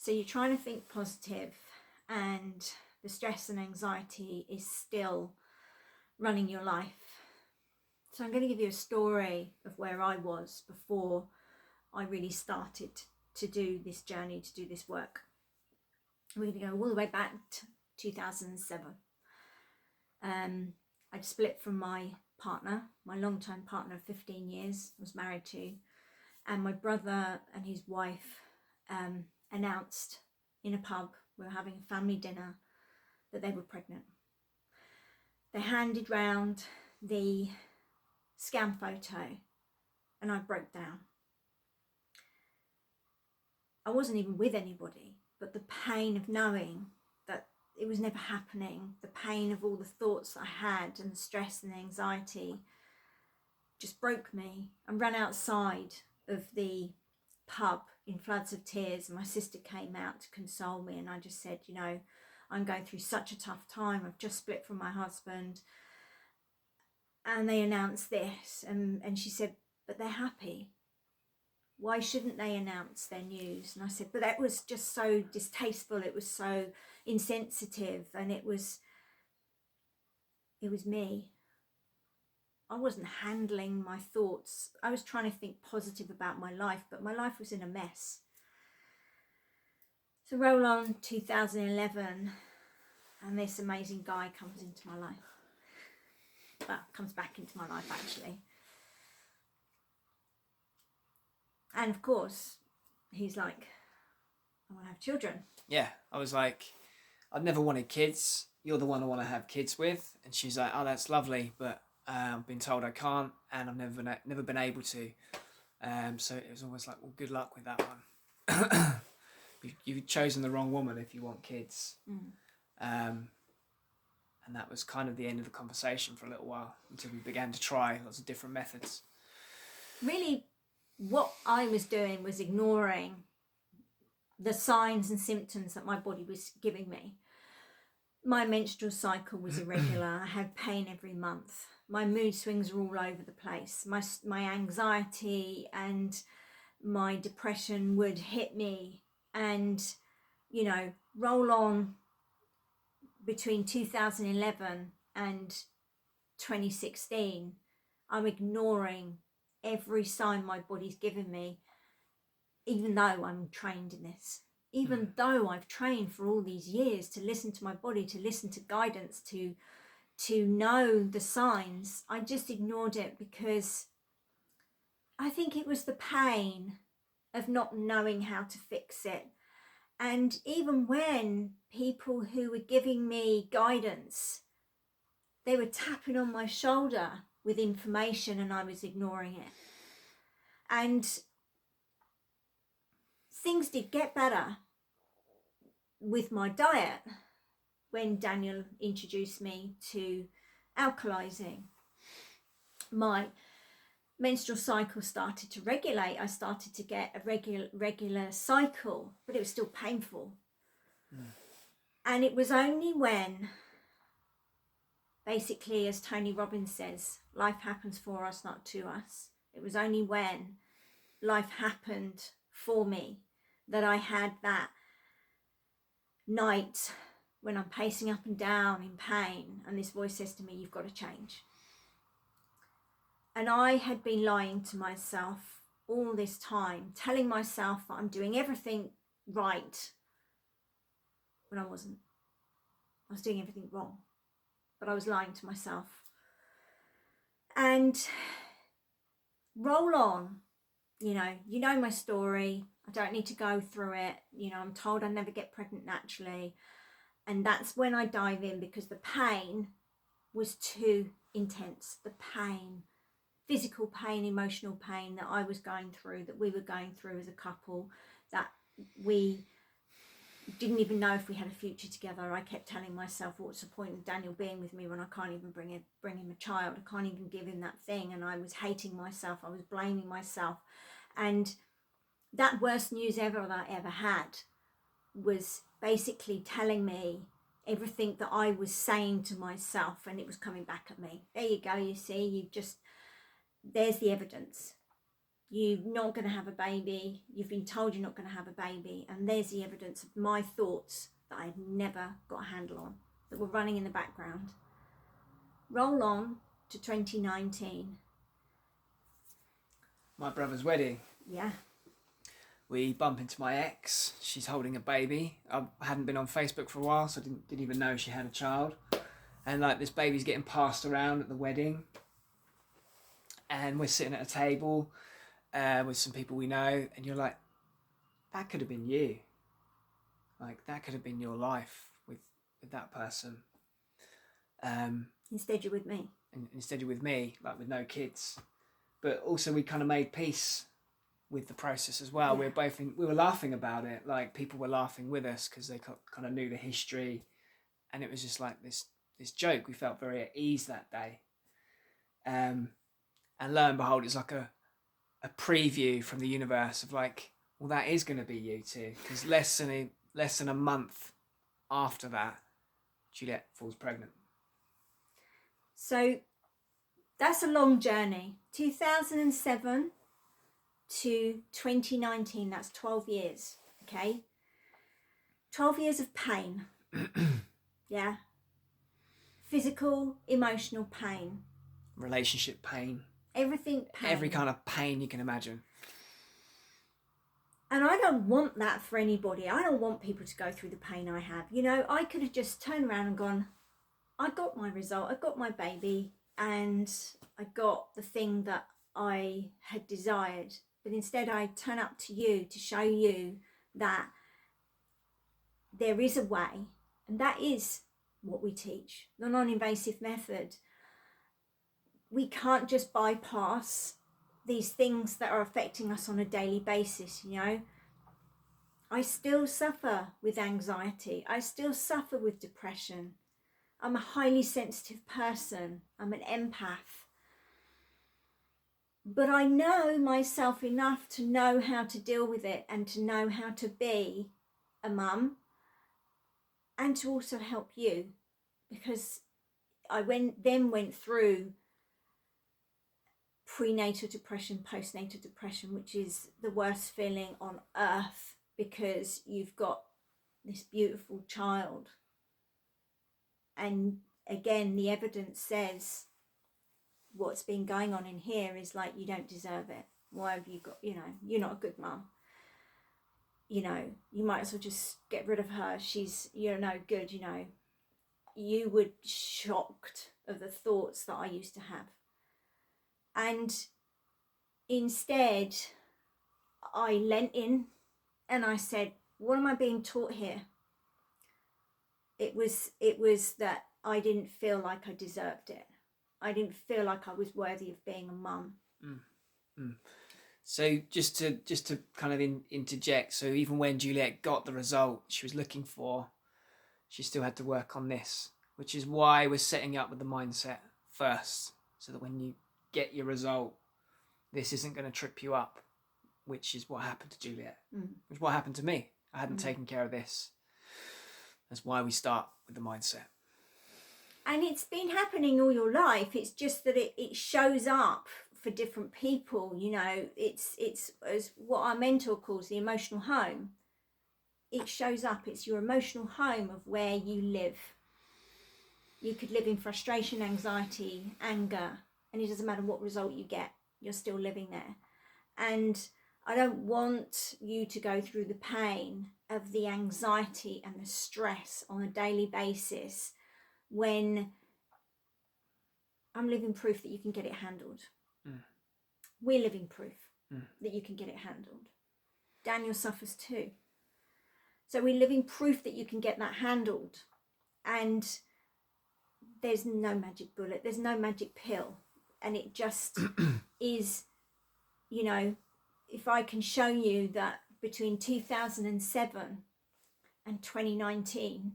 So you're trying to think positive, and the stress and anxiety is still running your life. So I'm going to give you a story of where I was before I really started to do this journey, to do this work. We're going to go all the way back to 2007. I'd split from my partner, my long-term partner of 15 years, I was married to, and my brother and his wife announced in a pub, we were having a family dinner, that they were pregnant. They handed round the scan photo and I broke down. I wasn't even with anybody, but the pain of knowing that it was never happening, the pain of all the thoughts I had and the stress and the anxiety just broke me. I ran outside of the pub in floods of tears, and my sister came out to console me, and I just said, you know, I'm going through such a tough time. I've just split from my husband and they announced this, and she said, but they're happy. Why shouldn't they announce their news? And I said, but that was just so distasteful. It was so insensitive, and it was me. I wasn't handling my thoughts. I was trying to think positive about my life, but my life was in a mess. So roll on 2011, and this amazing guy comes into my life. Well, comes back into my life actually. And of course, he's like, I want to have children. Yeah, I was like, I've never wanted kids. You're the one I want to have kids with. And she's like, oh, that's lovely, but I've been told I can't, and I've never been able to. So it was almost like, well, good luck with that one. You've chosen the wrong woman if you want kids. And that was kind of the end of the conversation for a little while, until we began to try lots of different methods. Really, what I was doing was ignoring the signs and symptoms that my body was giving me. My menstrual cycle was irregular. I had pain every month. My mood swings were all over the place. My anxiety and my depression would hit me, and, you know, roll on between 2011 and 2016, I'm ignoring every sign my body's given me, even though I'm trained in this. Even though I've trained for all these years to listen to my body, to listen to guidance, to know the signs, I just ignored it because I think it was the pain of not knowing how to fix it. And even when people who were giving me guidance, they were tapping on my shoulder with information and I was ignoring it. And things did get better with my diet when Daniel introduced me to alkalizing. My menstrual cycle started to regulate. I started to get a regular cycle, but it was still painful. And it was only when, basically, as Tony Robbins says, life happens for us, not to us. It was only when life happened for me that I had that night when I'm pacing up and down in pain, and this voice says to me, you've got to change. And I had been lying to myself all this time, telling myself that I'm doing everything right when I wasn't. I was doing everything wrong, but I was lying to myself. And roll on, you know my story. I don't need to go through it. You know, I'm told I never get pregnant naturally. And that's when I dive in, because the pain was too intense. The pain, physical pain, emotional pain that I was going through, that we were going through as a couple, that we didn't even know if we had a future together. I kept telling myself, what's the point of Daniel being with me when I can't even bring him a child? I can't even give him that thing. And I was hating myself. I was blaming myself. And that worst news ever that I ever had was basically telling me everything that I was saying to myself, and it was coming back at me. There you go, you see, there's the evidence. you're not going to have a baby, you've been told you're not going to have a baby, and there's the evidence of my thoughts that I had never got a handle on, that were running in the background. Roll on to 2019. My brother's wedding. Yeah. We bump into my ex. She's holding a baby. I hadn't been on Facebook for a while, so I didn't even know she had a child. And like this baby's getting passed around at the wedding. And we're sitting at a table with some people we know, and you're like, that could have been you. Like, that could have been your life with that person. Instead you're with me. And instead you're with me, like with no kids. But also we kind of made peace with the process as well. Yeah. We were laughing about it. Like, people were laughing with us because they kind of knew the history. And it was just like this joke. We felt very at ease that day. And lo and behold, it's like a preview from the universe of like, well, that is going to be you too. Because less than a month after that, Juliet falls pregnant. So that's a long journey. 2007 to 2019, that's 12 years, okay? 12 years of pain. Yeah. Physical, emotional pain. Relationship pain. Everything pain. Every kind of pain you can imagine. And I don't want that for anybody. I don't want people to go through the pain I have. You know, I could have just turned around and gone, I got my result, I got my baby, and I got the thing that I had desired. But instead I turn up to you to show you that there is a way, and that is what we teach, the non-invasive method. We can't just bypass these things that are affecting us on a daily basis, you know. I still suffer with anxiety. I still suffer with depression. I'm a highly sensitive person. I'm an empath. But I know myself enough to know how to deal with it and to know how to be a mum and to also help you, because I went through prenatal depression, postnatal depression, which is the worst feeling on earth, because you've got this beautiful child. And again, the evidence says what's been going on in here is like, you don't deserve it. Why have you got, you know, you're not a good mum. You know, you might as well just get rid of her. You're no good, you know. You were shocked of the thoughts that I used to have. And instead, I leant in and I said, what am I being taught here? It was that I didn't feel like I deserved it. I didn't feel like I was worthy of being a mum. So just to kind of interject, so even when Juliet got the result she was looking for, she still had to work on this, which is why we're setting up with the mindset first, so that when you get your result, this isn't going to trip you up, which is what happened to Juliet, which is what happened to me. I hadn't taken care of this. That's why we start with the mindset. And it's been happening all your life. It's just that it shows up for different people. You know, it's as what our mentor calls the emotional home. It shows up. It's your emotional home of where you live. You could live in frustration, anxiety, anger, and it doesn't matter what result you get, you're still living there. And I don't want you to go through the pain of the anxiety and the stress on a daily basis when I'm living proof that you can get it handled. We're living proof that you can get it handled. Daniel suffers too. So we're living proof that you can get that handled. And there's no magic bullet, there's no magic pill. And it just is, you know, if I can show you that between 2007 and 2019,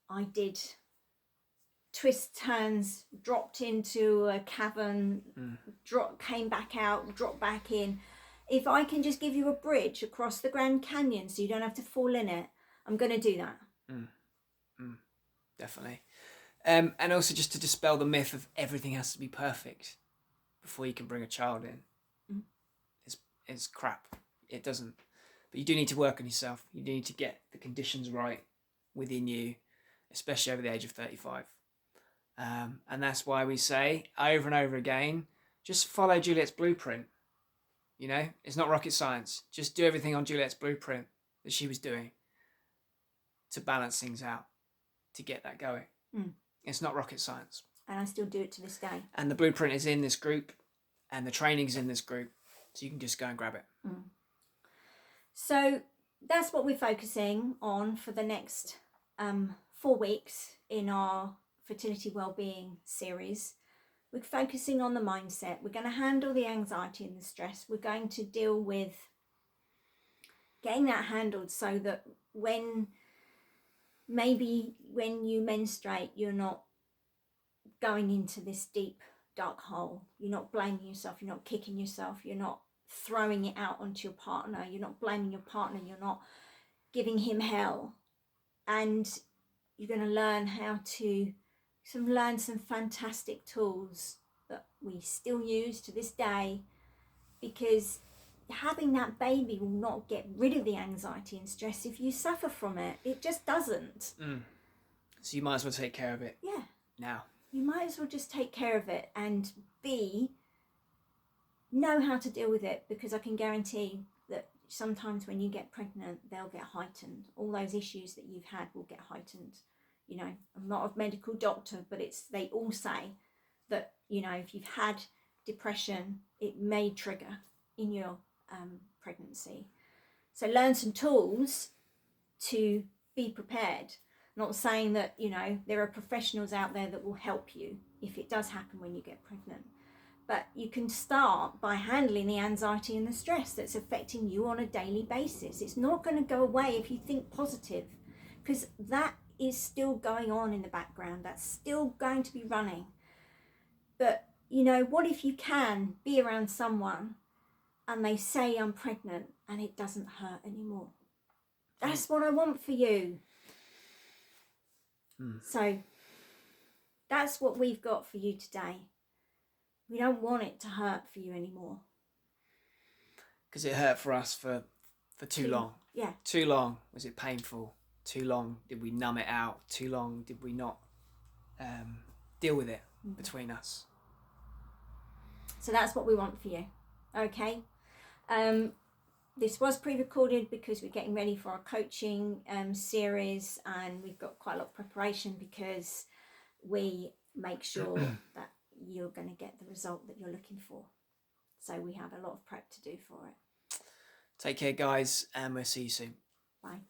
I did twists, turns, dropped into a cavern, came back out, dropped back in. If I can just give you a bridge across the Grand Canyon so you don't have to fall in it, I'm going to do that. Definitely. And also just to dispel the myth of everything has to be perfect before you can bring a child in. is crap. It doesn't. But you do need to work on yourself. You do need to get the conditions right within you, especially over the age of 35. And that's why we say over and over again, just follow Juliet's blueprint. You know, it's not rocket science. Just do everything on Juliet's blueprint that she was doing to balance things out, to get that going. It's not rocket science. And I still do it to this day. And the blueprint is in this group, and the training's in this group, so you can just go and grab it. So that's what we're focusing on for the next 4 weeks in our Fertility Wellbeing series. We're focusing on the mindset. We're going to handle the anxiety and the stress. We're going to deal with getting that handled so that when you menstruate, you're not going into this deep, dark hole. You're not blaming yourself. You're not kicking yourself. You're not throwing it out onto your partner. You're not blaming your partner. You're not giving him hell. And you're going to learn how to learn some fantastic tools that we still use to this day, because having that baby will not get rid of the anxiety and stress if you suffer from it. It just doesn't. So you might as well take care of it. Yeah. Now. You might as well just take care of it and know how to deal with it, because I can guarantee that sometimes when you get pregnant, they'll get heightened. All those issues that you've had will get heightened. You know, I'm not a medical doctor, but they all say that, you know, if you've had depression, it may trigger in your pregnancy. So learn some tools to be prepared. Not saying that, you know, there are professionals out there that will help you if it does happen when you get pregnant. But you can start by handling the anxiety and the stress that's affecting you on a daily basis. It's not going to go away if you think positive, because that is still going on in the background. That's still going to be running. But, you know, what if you can be around someone and they say I'm pregnant and it doesn't hurt anymore? That's what I want for you. So that's what we've got for you today. We don't want it to hurt for you anymore. Because it hurt for us for too long. Yeah. Too long. Was it painful? Too long did we numb it out? Too long did we not deal with it between us? So that's what we want for you. Okay. This was pre-recorded because we're getting ready for our coaching series, and we've got quite a lot of preparation because we make sure that you're going to get the result that you're looking for. So we have a lot of prep to do for it. Take care, guys, and we'll see you soon. Bye.